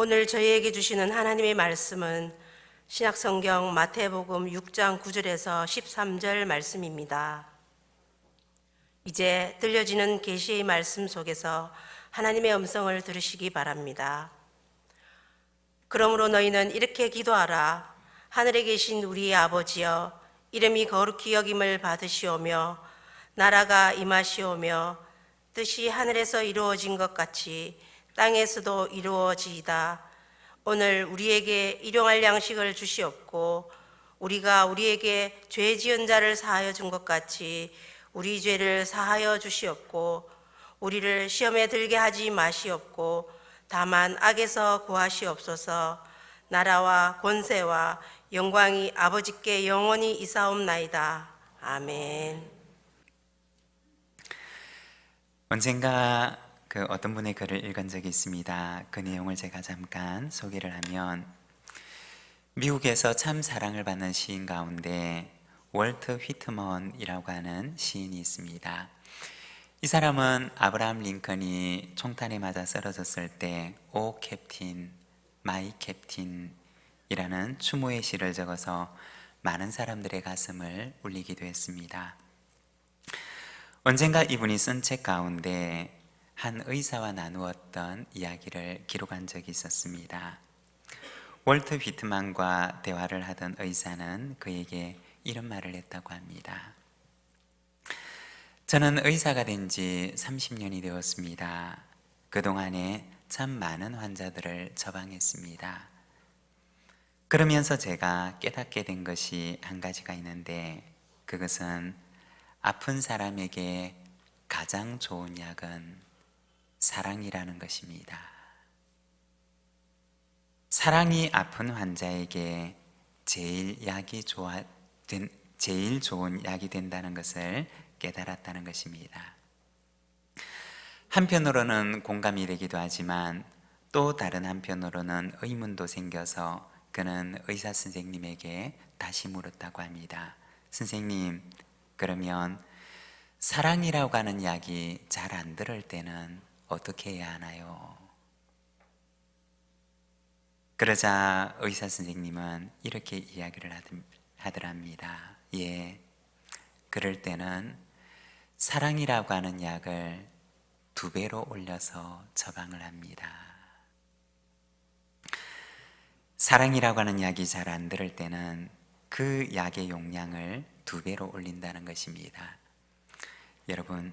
오늘 저희에게 주시는 하나님의 말씀은 신약성경 마태복음 6장 9절에서 13절 말씀입니다. 이제 들려지는 계시의 말씀 속에서 하나님의 음성을 들으시기 바랍니다. 그러므로 너희는 이렇게 기도하라. 하늘에 계신 우리의 아버지여, 이름이 거룩히 여김을 받으시오며 나라가 임하시오며 뜻이 하늘에서 이루어진 것 같이 땅에서도 이루어지이다. 오늘 우리에게 일용할 양식을 주시옵고 우리가 우리에게 죄 지은 자를 사하여 준 것 같이 우리 죄를 사하여 주시옵고 우리를 시험에 들게 하지 마시옵고 다만 악에서 구하시옵소서. 나라와 권세와 영광이 아버지께 영원히 이사옵나이다. 아멘. 언젠가 어떤 분의 글을 읽은 적이 있습니다. 그 내용을 제가 잠깐 소개를 하면, 미국에서 참 사랑을 받는 시인 가운데 월트 휘트먼이라고 하는 시인이 있습니다. 이 사람은 아브라함 링컨이 총탄에 맞아 쓰러졌을 때 오 캡틴, 마이 캡틴이라는 추모의 시를 적어서 많은 사람들의 가슴을 울리기도 했습니다. 언젠가 이분이 쓴 책 가운데 한 의사와 나누었던 이야기를 기록한 적이 있었습니다. 월트 휘트만과 대화를 하던 의사는 그에게 이런 말을 했다고 합니다. 저는 의사가 된 지 30년이 되었습니다. 그동안에 참 많은 환자들을 처방했습니다. 그러면서 제가 깨닫게 된 것이 한 가지가 있는데, 그것은 아픈 사람에게 가장 좋은 약은 사랑이라는 것입니다. 사랑이 아픈 환자에게 제일 좋은 약이 된다는 것을 깨달았다는 것입니다. 한편으로는 공감이 되기도 하지만 또 다른 한편으로는 의문도 생겨서 그는 의사 선생님에게 다시 물었다고 합니다. 선생님, 그러면 사랑이라고 하는 약이 잘 안 들을 때는 어떻게 해야 하나요? 그러자 의사 선생님은 이렇게 이야기를 하더랍니다. 예, 그럴 때는 사랑이라고 하는 약을 2배로 올려서 처방을 합니다. 사랑이라고 하는 약이 잘 안 들을 때는 그 약의 용량을 2배로 올린다는 것입니다. 여러분,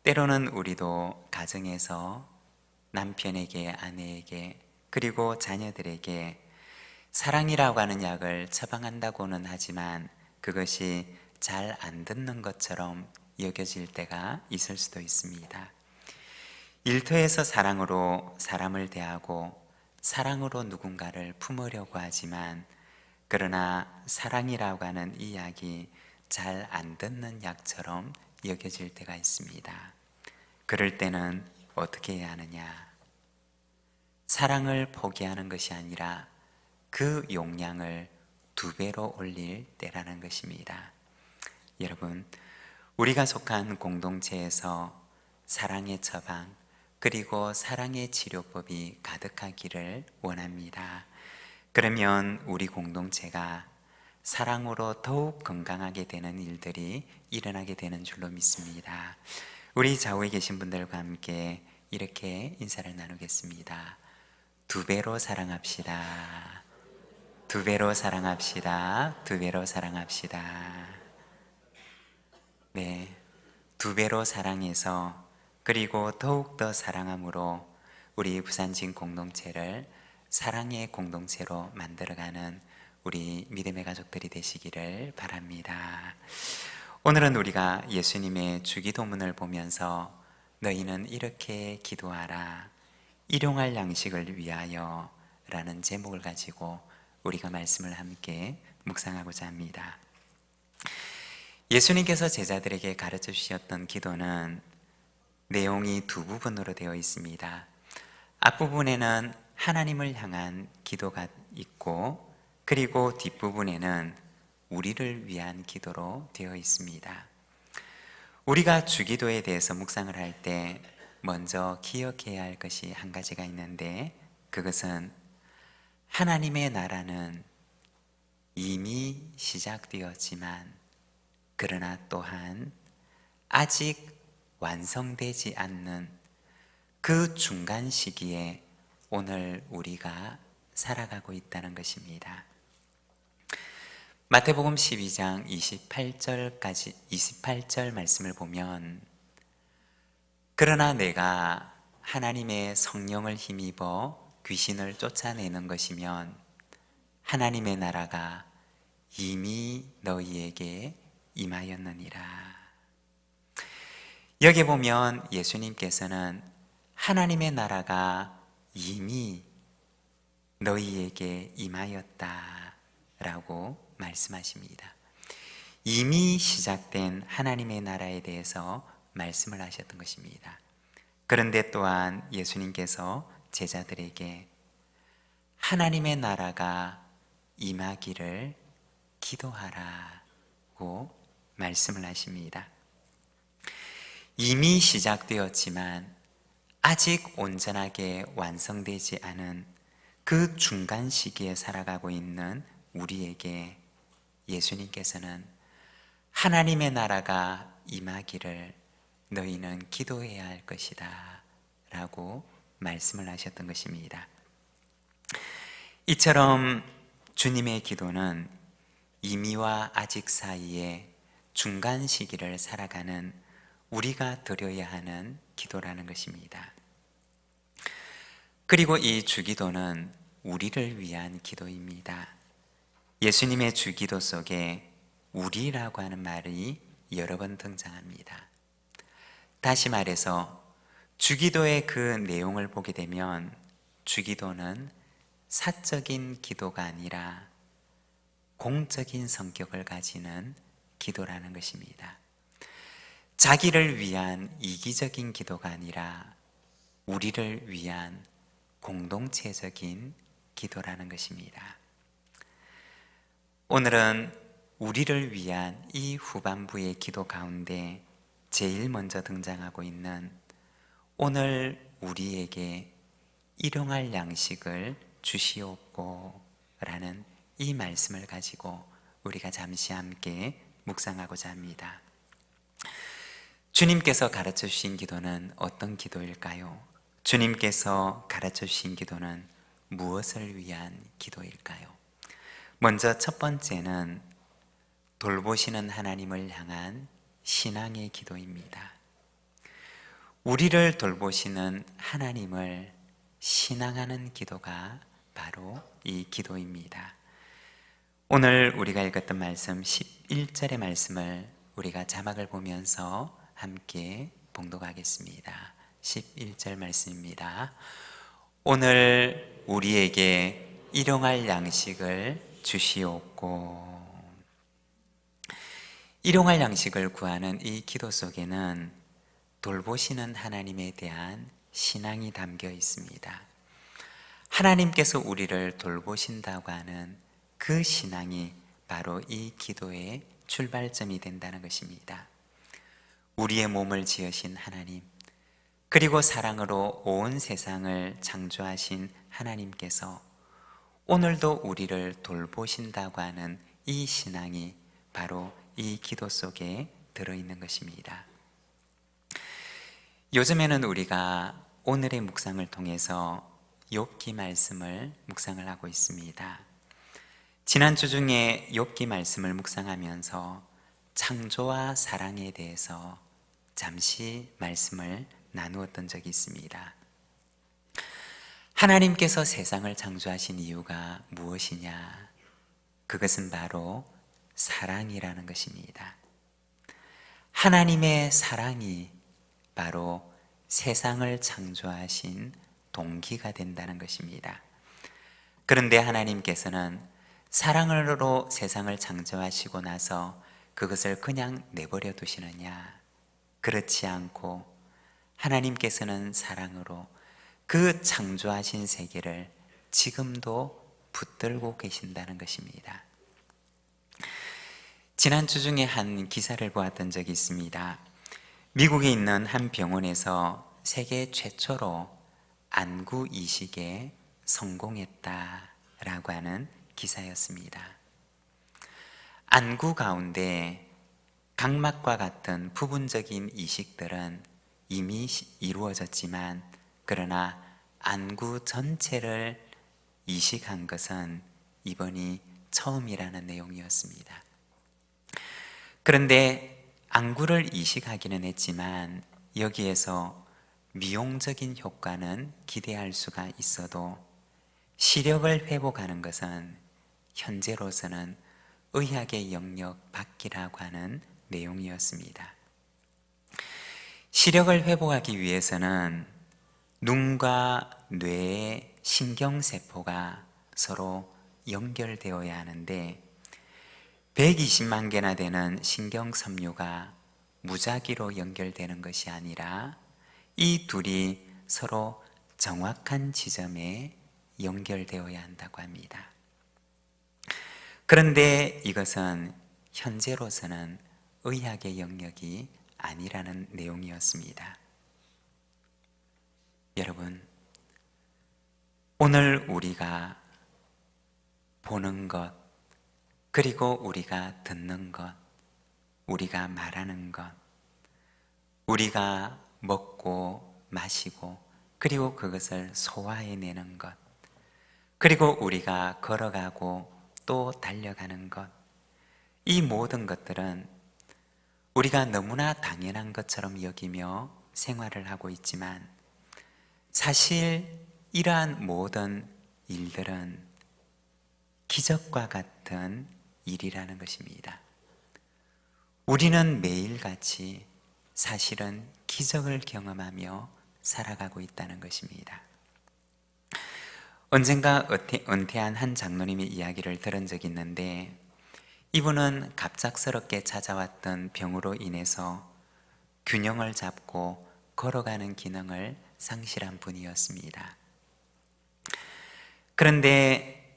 때로는 우리도 가정에서 남편에게, 아내에게, 그리고 자녀들에게 사랑이라고 하는 약을 처방한다고는 하지만 그것이 잘 안 듣는 것처럼 여겨질 때가 있을 수도 있습니다. 일터에서 사랑으로 사람을 대하고 사랑으로 누군가를 품으려고 하지만, 그러나 사랑이라고 하는 이 약이 잘 안 듣는 약처럼 여겨질 때가 있습니다. 그럴 때는 어떻게 해야 하느냐? 사랑을 포기하는 것이 아니라 그 용량을 2배로 올릴 때라는 것입니다. 여러분, 우리가 속한 공동체에서 사랑의 처방, 그리고 사랑의 치료법이 가득하기를 원합니다. 그러면 우리 공동체가 사랑으로 더욱 건강하게 되는 일들이 일어나게 되는 줄로 믿습니다. 우리 좌우에 계신 분들과 함께 이렇게 인사를 나누겠습니다. 2배로 사랑합시다. 2배로 사랑합시다. 2배로 사랑합시다. 네, 2배로 사랑해서, 그리고 더욱더 사랑함으로 우리 부산진 공동체를 사랑의 공동체로 만들어가는 우리 믿음의 가족들이 되시기를 바랍니다. 오늘은 우리가 예수님의 주기도문을 보면서 너희는 이렇게 기도하라, 일용할 양식을 위하여 라는 제목을 가지고 우리가 말씀을 함께 묵상하고자 합니다. 예수님께서 제자들에게 가르쳐 주셨던 기도는 내용이 2부분으로 되어 있습니다. 앞부분에는 하나님을 향한 기도가 있고, 그리고 뒷부분에는 우리를 위한 기도로 되어 있습니다. 우리가 주기도에 대해서 묵상을 할 때 먼저 기억해야 할 것이 한 가지가 있는데, 그것은 하나님의 나라는 이미 시작되었지만 그러나 또한 아직 완성되지 않는 그 중간 시기에 오늘 우리가 살아가고 있다는 것입니다. 마태복음 12장 28절 말씀을 보면 그러나 내가 하나님의 성령을 힘입어 귀신을 쫓아내는 것이면 하나님의 나라가 이미 너희에게 임하였느니라. 여기 보면 예수님께서는 하나님의 나라가 이미 너희에게 임하였다라고 말씀하십니다. 이미 시작된 하나님의 나라에 대해서 말씀을 하셨던 것입니다. 그런데 또한 예수님께서 제자들에게 하나님의 나라가 임하기를 기도하라고 말씀을 하십니다. 이미 시작되었지만 아직 온전하게 완성되지 않은 그 중간 시기에 살아가고 있는 우리에게 예수님께서는 하나님의 나라가 임하기를 너희는 기도해야 할 것이다 라고 말씀을 하셨던 것입니다. 이처럼 주님의 기도는 이미와 아직 사이에 중간 시기를 살아가는 우리가 드려야 하는 기도라는 것입니다. 그리고 이 주기도는 우리를 위한 기도입니다. 예수님의 주기도 속에 우리라고 하는 말이 여러 번 등장합니다. 다시 말해서 주기도의 그 내용을 보게 되면 주기도는 사적인 기도가 아니라 공적인 성격을 가지는 기도라는 것입니다. 자기를 위한 이기적인 기도가 아니라 우리를 위한 공동체적인 기도라는 것입니다. 오늘은 우리를 위한 이 후반부의 기도 가운데 제일 먼저 등장하고 있는 오늘 우리에게 일용할 양식을 주시옵고 라는 이 말씀을 가지고 우리가 잠시 함께 묵상하고자 합니다. 주님께서 가르쳐 주신 기도는 어떤 기도일까요? 주님께서 가르쳐 주신 기도는 무엇을 위한 기도일까요? 먼저 첫 번째는 돌보시는 하나님을 향한 신앙의 기도입니다. 우리를 돌보시는 하나님을 신앙하는 기도가 바로 이 기도입니다. 오늘 우리가 읽었던 말씀 11절의 말씀을 우리가 자막을 보면서 함께 봉독하겠습니다. 11절 말씀입니다. 오늘 우리에게 일용할 양식을 주시옵고. 일용할 양식을 구하는 이 기도 속에는 돌보시는 하나님에 대한 신앙이 담겨 있습니다. 하나님께서 우리를 돌보신다고 하는 그 신앙이 바로 이 기도의 출발점이 된다는 것입니다. 우리의 몸을 지으신 하나님, 그리고 사랑으로 온 세상을 창조하신 하나님께서 오늘도 우리를 돌보신다고 하는 이 신앙이 바로 이 기도 속에 들어있는 것입니다. 요즘에는 우리가 오늘의 묵상을 통해서 욥기 말씀을 묵상을 하고 있습니다. 지난주 중에 욥기 말씀을 묵상하면서 창조와 사랑에 대해서 잠시 말씀을 나누었던 적이 있습니다. 하나님께서 세상을 창조하신 이유가 무엇이냐? 그것은 바로 사랑이라는 것입니다. 하나님의 사랑이 바로 세상을 창조하신 동기가 된다는 것입니다. 그런데 하나님께서는 사랑으로 세상을 창조하시고 나서 그것을 그냥 내버려 두시느냐? 그렇지 않고 하나님께서는 사랑으로 그 창조하신 세계를 지금도 붙들고 계신다는 것입니다. 지난주 중에 한 기사를 보았던 적이 있습니다. 미국에 있는 한 병원에서 세계 최초로 안구 이식에 성공했다라고 하는 기사였습니다. 안구 가운데 각막과 같은 부분적인 이식들은 이미 이루어졌지만, 그러나 안구 전체를 이식한 것은 이번이 처음이라는 내용이었습니다. 그런데 안구를 이식하기는 했지만 여기에서 미용적인 효과는 기대할 수가 있어도 시력을 회복하는 것은 현재로서는 의학의 영역 밖이라고 하는 내용이었습니다. 시력을 회복하기 위해서는 눈과 뇌의 신경세포가 서로 연결되어야 하는데 120만 개나 되는 신경섬유가 무작위로 연결되는 것이 아니라 이 둘이 서로 정확한 지점에 연결되어야 한다고 합니다. 그런데 이것은 현재로서는 의학의 영역이 아니라는 내용이었습니다. 여러분, 오늘 우리가 보는 것, 그리고 우리가 듣는 것, 우리가 말하는 것, 우리가 먹고 마시고 그리고 그것을 소화해내는 것, 그리고 우리가 걸어가고 또 달려가는 것, 이 모든 것들은 우리가 너무나 당연한 것처럼 여기며 생활을 하고 있지만 사실 이러한 모든 일들은 기적과 같은 일이라는 것입니다. 우리는 매일같이 사실은 기적을 경험하며 살아가고 있다는 것입니다. 언젠가 은퇴한 한 장로님의 이야기를 들은 적이 있는데 이분은 갑작스럽게 찾아왔던 병으로 인해서 균형을 잡고 걸어가는 기능을 상실한 분이었습니다. 그런데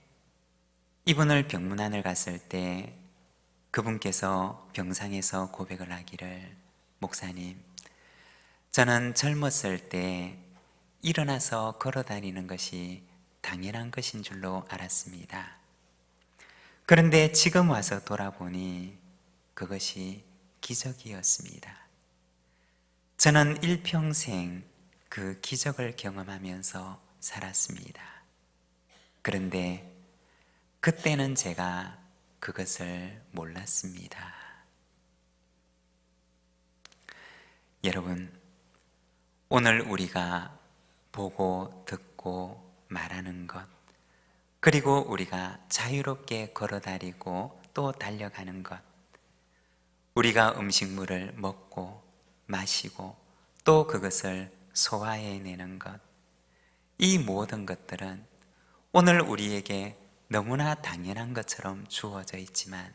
이분을 병문안을 갔을 때 그분께서 병상에서 고백을 하기를, 목사님, 저는 젊었을 때 일어나서 걸어다니는 것이 당연한 것인 줄로 알았습니다. 그런데 지금 와서 돌아보니 그것이 기적이었습니다. 저는 일평생 그 기적을 경험하면서 살았습니다. 그런데 그때는 제가 그것을 몰랐습니다. 여러분, 오늘 우리가 보고 듣고 말하는 것, 그리고 우리가 자유롭게 걸어다니고 또 달려가는 것, 우리가 음식물을 먹고 마시고 또 그것을 소화해내는 것, 이 모든 것들은 오늘 우리에게 너무나 당연한 것처럼 주어져 있지만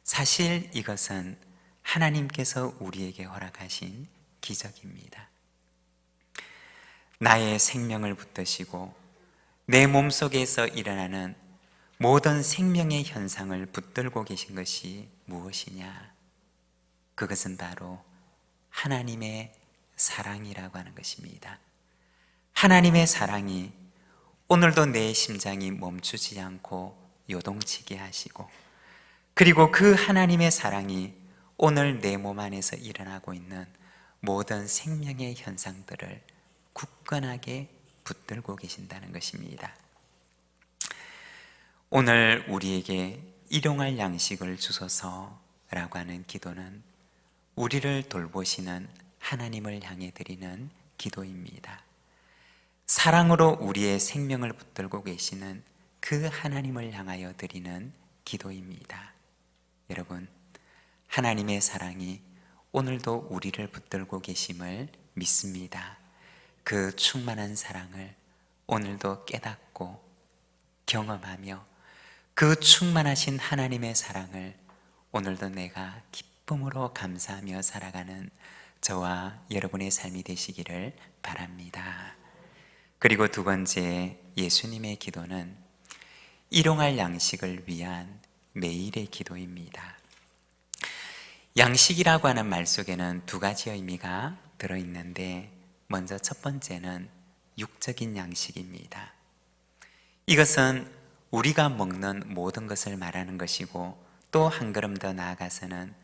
사실 이것은 하나님께서 우리에게 허락하신 기적입니다. 나의 생명을 붙드시고 내 몸속에서 일어나는 모든 생명의 현상을 붙들고 계신 것이 무엇이냐? 그것은 바로 하나님의 사랑이라고 하는 것입니다. 하나님의 사랑이 오늘도 내 심장이 멈추지 않고 요동치게 하시고, 그리고 그 하나님의 사랑이 오늘 내 몸 안에서 일어나고 있는 모든 생명의 현상들을 굳건하게 붙들고 계신다는 것입니다. 오늘 우리에게 일용할 양식을 주소서라고 하는 기도는 우리를 돌보시는 하나님을 향해 드리는 기도입니다. 사랑으로 우리의 생명을 붙들고 계시는 그 하나님을 향하여 드리는 기도입니다. 여러분, 하나님의 사랑이 오늘도 우리를 붙들고 계심을 믿습니다. 그 충만한 사랑을 오늘도 깨닫고 경험하며 그 충만하신 하나님의 사랑을 오늘도 내가 기쁨으로 감사하며 살아가는 저와 여러분의 삶이 되시기를 바랍니다. 그리고 두 번째, 예수님의 기도는 일용할 양식을 위한 매일의 기도입니다. 양식이라고 하는 말 속에는 두 가지 의미가 들어있는데 먼저 첫 번째는 육적인 양식입니다. 이것은 우리가 먹는 모든 것을 말하는 것이고, 또 한 걸음 더 나아가서는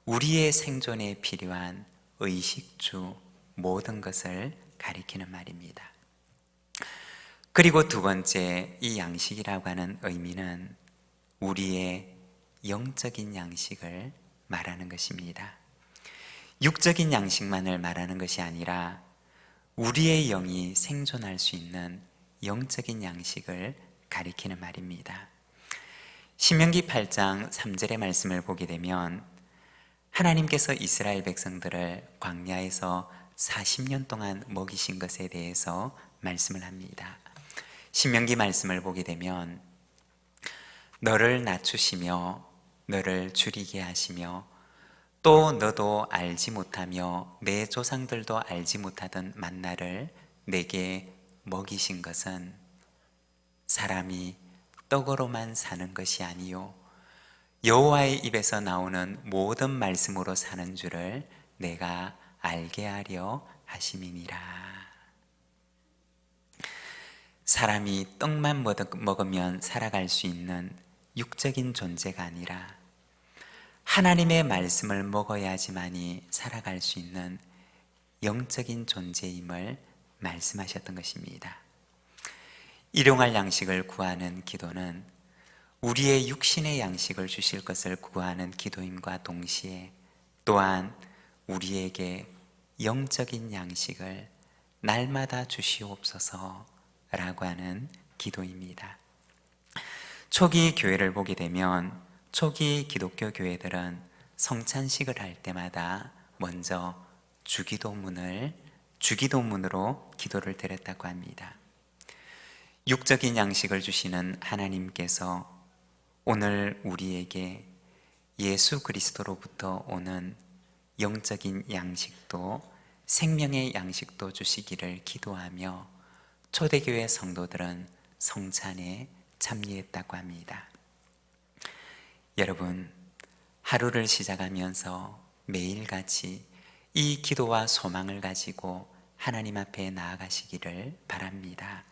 우리의 생존에 필요한 의식주 모든 것을 가리키는 말입니다. 그리고 두 번째, 이 양식이라고 하는 의미는 우리의 영적인 양식을 말하는 것입니다. 육적인 양식만을 말하는 것이 아니라 우리의 영이 생존할 수 있는 영적인 양식을 가리키는 말입니다. 신명기 8장 3절의 말씀을 보게 되면 하나님께서 이스라엘 백성들을 광야에서 40년 동안 먹이신 것에 대해서 말씀을 합니다. 신명기 말씀을 보게 되면 너를 낮추시며 너를 줄이게 하시며 또 너도 알지 못하며 내 조상들도 알지 못하던 만나를 내게 먹이신 것은 사람이 떡으로만 사는 것이 아니요 여호와의 입에서 나오는 모든 말씀으로 사는 줄을 내가 알게 하려 하심이니라. 사람이 떡만 먹으면 살아갈 수 있는 육적인 존재가 아니라 하나님의 말씀을 먹어야지만이 살아갈 수 있는 영적인 존재임을 말씀하셨던 것입니다. 일용할 양식을 구하는 기도는 우리의 육신의 양식을 주실 것을 구하는 기도임과 동시에 또한 우리에게 영적인 양식을 날마다 주시옵소서 라고 하는 기도입니다. 초기 교회를 보게 되면 초기 기독교 교회들은 성찬식을 할 때마다 먼저 주기도문으로 기도를 드렸다고 합니다. 육적인 양식을 주시는 하나님께서 오늘 우리에게 예수 그리스도로부터 오는 영적인 양식도 생명의 양식도 주시기를 기도하며 초대교회 성도들은 성찬에 참여했다고 합니다. 여러분, 하루를 시작하면서 매일같이 이 기도와 소망을 가지고 하나님 앞에 나아가시기를 바랍니다.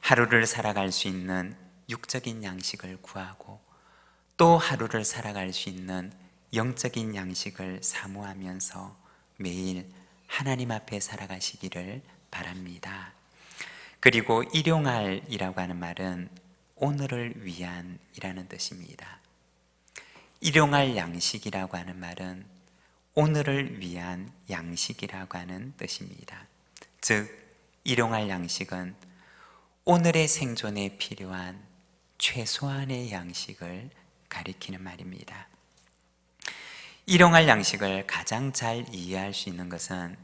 하루를 살아갈 수 있는 육적인 양식을 구하고 또 하루를 살아갈 수 있는 영적인 양식을 사모하면서 매일 하나님 앞에 살아가시기를 바랍니다. 그리고 일용할이라고 하는 말은 오늘을 위한 이라는 뜻입니다. 일용할 양식이라고 하는 말은 오늘을 위한 양식이라고 하는 뜻입니다. 즉, 일용할 양식은 오늘의 생존에 필요한 최소한의 양식을 가리키는 말입니다. 일용할 양식을 가장 잘 이해할 수 있는 것은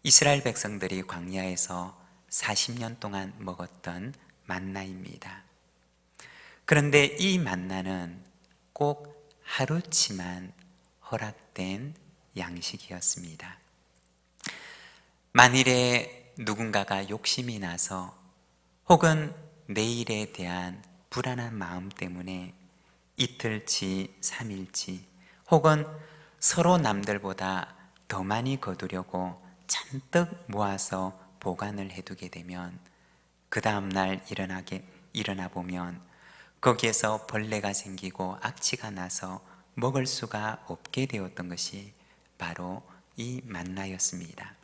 이스라엘 백성들이 광야에서 40년 동안 먹었던 만나입니다. 그런데 이 만나는 꼭 하루치만 허락된 양식이었습니다. 만일에 누군가가 욕심이 나서 혹은 내일에 대한 불안한 마음 때문에 이틀치, 3일치 혹은 서로 남들보다 더 많이 거두려고 잔뜩 모아서 보관을 해두게 되면 그 다음날 일어나 보면 거기에서 벌레가 생기고 악취가 나서 먹을 수가 없게 되었던 것이 바로 이 만나였습니다.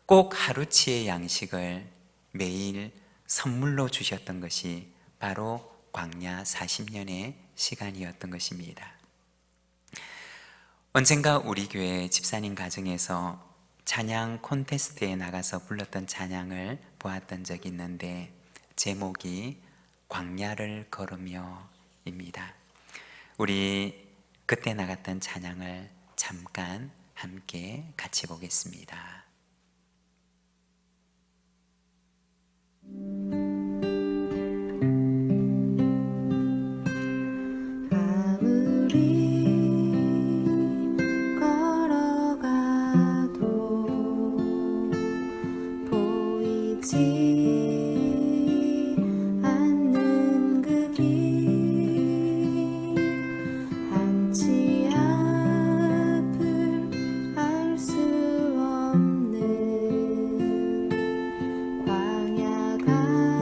꼭 하루치의 양식을 매일 선물로 주셨던 것이 바로 광야 40년의 시간이었던 것입니다. 언젠가 우리 교회 집사님 가정에서 찬양 콘테스트에 나가서 불렀던 찬양을 보았던 적이 있는데 제목이 광야를 걸으며입니다. 우리 그때 나갔던 찬양을 잠깐 함께 같이 보겠습니다. 광야가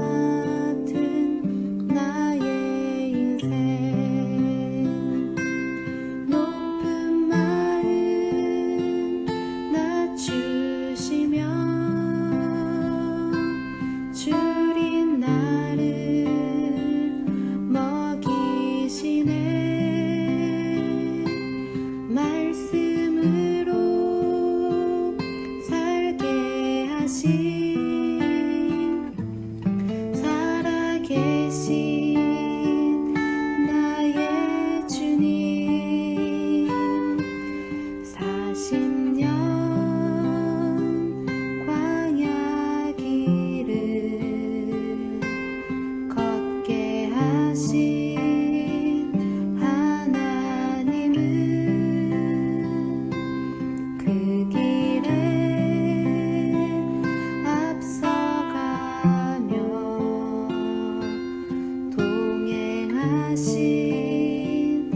인도하신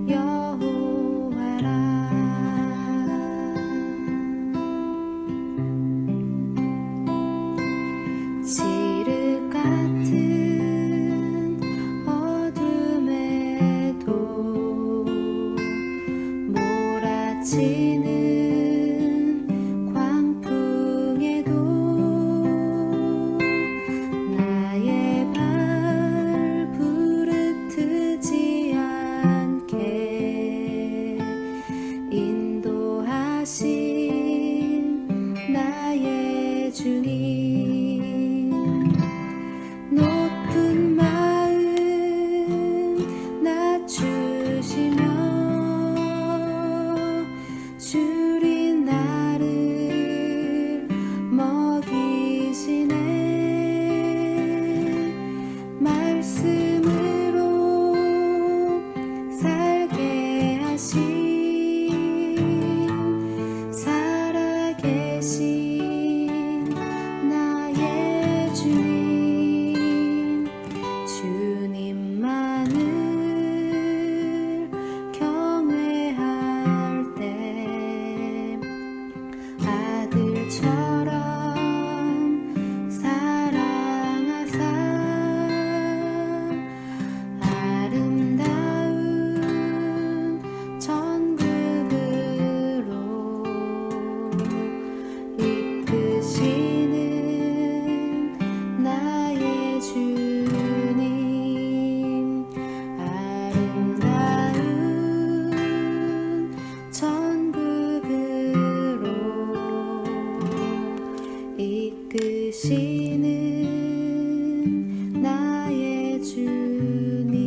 여호와라. 지륵 같은 어둠에도 몰아치는 광풍에도 나의 발 부르트지 않게 인도하신 나의 주님. 높은 마음 낮추시며 주린 나를 먹이시네. 말씀으로 살게 하신 살아계신 나의 주님. 주님만을 경외할 때 아들처럼 사랑하사 아름다운 천국으로 이끄시는 나의 주님. 아름다운 천국으로 이끄시는 나의 주님.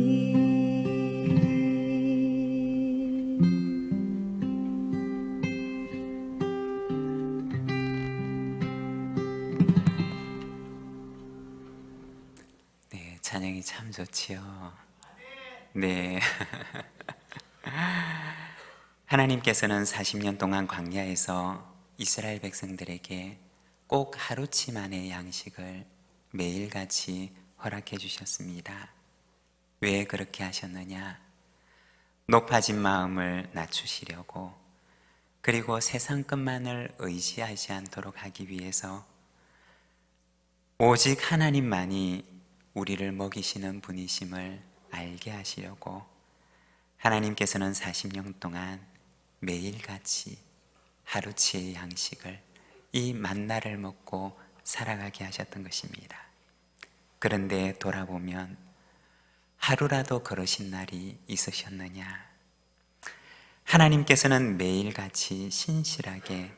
네, 찬양이 참 좋지요. 네. 하나님께서는 40년 동안 광야에서 이스라엘 백성들에게 꼭 하루치만의 양식을 매일같이 허락해 주셨습니다. 왜 그렇게 하셨느냐? 높아진 마음을 낮추시려고, 그리고 세상 것만을 의지하지 않도록 하기 위해서 오직 하나님만이 우리를 먹이시는 분이심을 알게 하시려고 하나님께서는 40년 동안 매일같이 하루치의 양식을, 이 만나를 먹고 살아가게 하셨던 것입니다. 그런데 돌아보면 하루라도 그러신 날이 있으셨느냐? 하나님께서는 매일같이 신실하게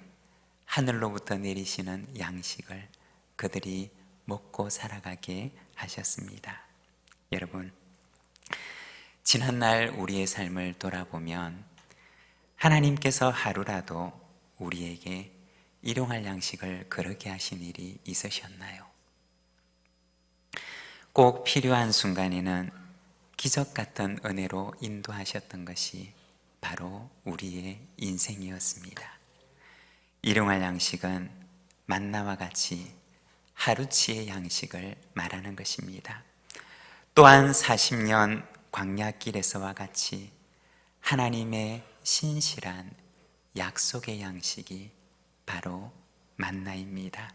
하늘로부터 내리시는 양식을 그들이 먹고 살아가게 하셨습니다. 여러분, 지난날 우리의 삶을 돌아보면 하나님께서 하루라도 우리에게 일용할 양식을 그렇게 하신 일이 있으셨나요? 꼭 필요한 순간에는 기적 같은 은혜로 인도하셨던 것이 바로 우리의 인생이었습니다. 일용할 양식은 만나와 같이 하루치의 양식을 말하는 것입니다. 또한 40년 광야길에서와 같이 하나님의 신실한 약속의 양식이 바로 만나입니다.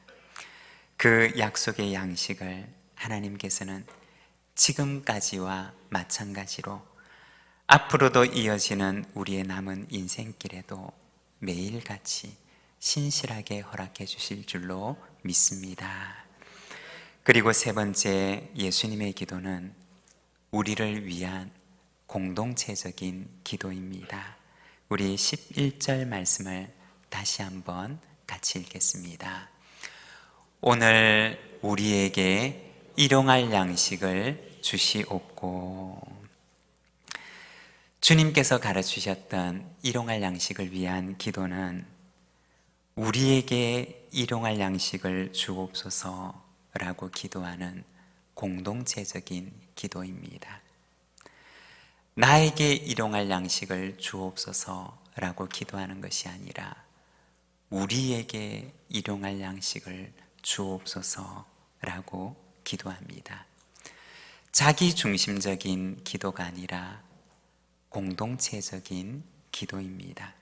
그 약속의 양식을 하나님께서는 지금까지와 마찬가지로 앞으로도 이어지는 우리의 남은 인생길에도 매일같이 신실하게 허락해 주실 줄로 믿습니다. 그리고 세 번째, 예수님의 기도는 우리를 위한 공동체적인 기도입니다. 우리 11절 말씀을 다시 한번 같이 읽겠습니다. 오늘 우리에게 일용할 양식을 주시옵고. 주님께서 가르치셨던 일용할 양식을 위한 기도는 우리에게 일용할 양식을 주옵소서라고 기도하는 공동체적인 기도입니다. 나에게 일용할 양식을 주옵소서라고 기도하는 것이 아니라 우리에게 일용할 양식을 주옵소서라고 기도합니다. 자기 중심적인 기도가 아니라 공동체적인 기도입니다.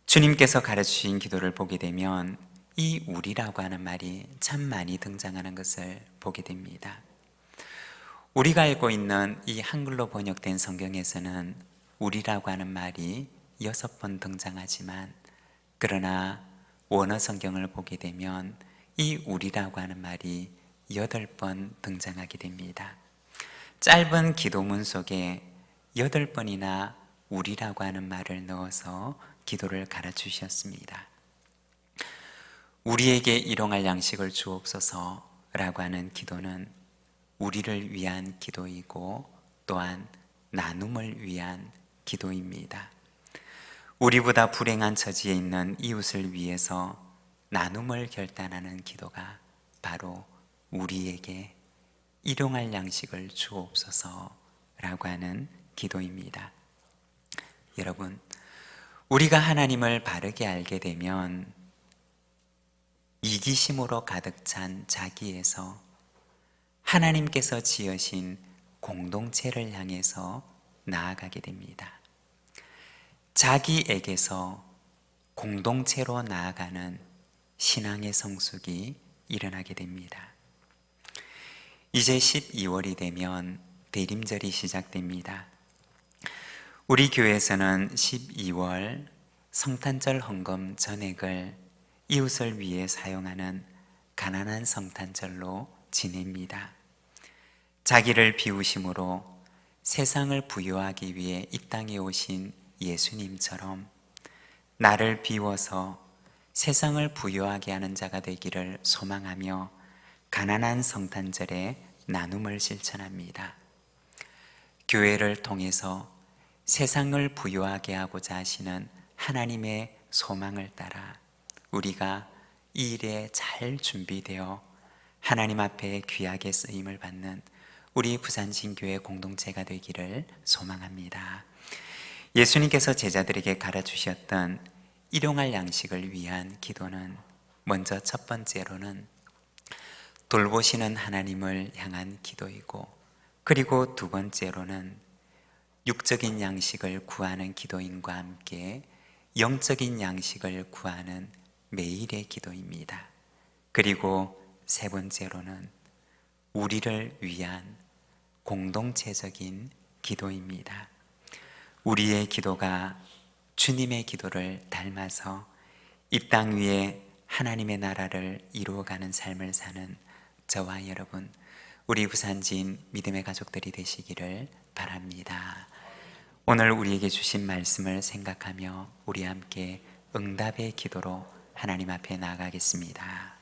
주님께서 가르치신 기도를 보게 되면 이 우리라고 하는 말이 참 많이 등장하는 것을 보게 됩니다. 우리가 알고 있는 이 한글로 번역된 성경에서는 우리라고 하는 말이 6번 등장하지만, 그러나 원어 성경을 보게 되면 이 우리라고 하는 말이 8번 등장하게 됩니다. 짧은 기도문 속에 8번이나 우리라고 하는 말을 넣어서 기도를 가르치셨습니다. 우리에게 일용할 양식을 주옵소서 라고 하는 기도는 우리를 위한 기도이고 또한 나눔을 위한 기도입니다. 우리보다 불행한 처지에 있는 이웃을 위해서 나눔을 결단하는 기도가 바로 우리에게 일용할 양식을 주옵소서라고 하는 기도입니다. 여러분, 우리가 하나님을 바르게 알게 되면 이기심으로 가득 찬 자기에서 하나님께서 지으신 공동체를 향해서 나아가게 됩니다. 자기에게서 공동체로 나아가는 신앙의 성숙이 일어나게 됩니다. 이제 12월이 되면 대림절이 시작됩니다. 우리 교회에서는 12월 성탄절 헌금 전액을 이웃을 위해 사용하는 가난한 성탄절로 지냅니다. 자기를 비우심으로 세상을 부유하기 위해 이 땅에 오신 예수님처럼 나를 비워서 세상을 부유하게 하는 자가 되기를 소망하며 가난한 성탄절에 나눔을 실천합니다. 교회를 통해서 세상을 부유하게 하고자 하시는 하나님의 소망을 따라 우리가 이 일에 잘 준비되어 하나님 앞에 귀하게 쓰임을 받는 우리 부산신교회 공동체가 되기를 소망합니다. 예수님께서 제자들에게 가르치셨던 일용할 양식을 위한 기도는 먼저 첫 번째로는 돌보시는 하나님을 향한 기도이고, 그리고 두 번째로는 육적인 양식을 구하는 기도인과 함께 영적인 양식을 구하는 매일의 기도입니다. 그리고 세 번째로는 우리를 위한 공동체적인 기도입니다. 우리의 기도가 주님의 기도를 닮아서 이 땅 위에 하나님의 나라를 이루어가는 삶을 사는 저와 여러분, 우리 부산진 믿음의 가족들이 되시기를 바랍니다. 오늘 우리에게 주신 말씀을 생각하며 우리 함께 응답의 기도로 하나님 앞에 나아가겠습니다.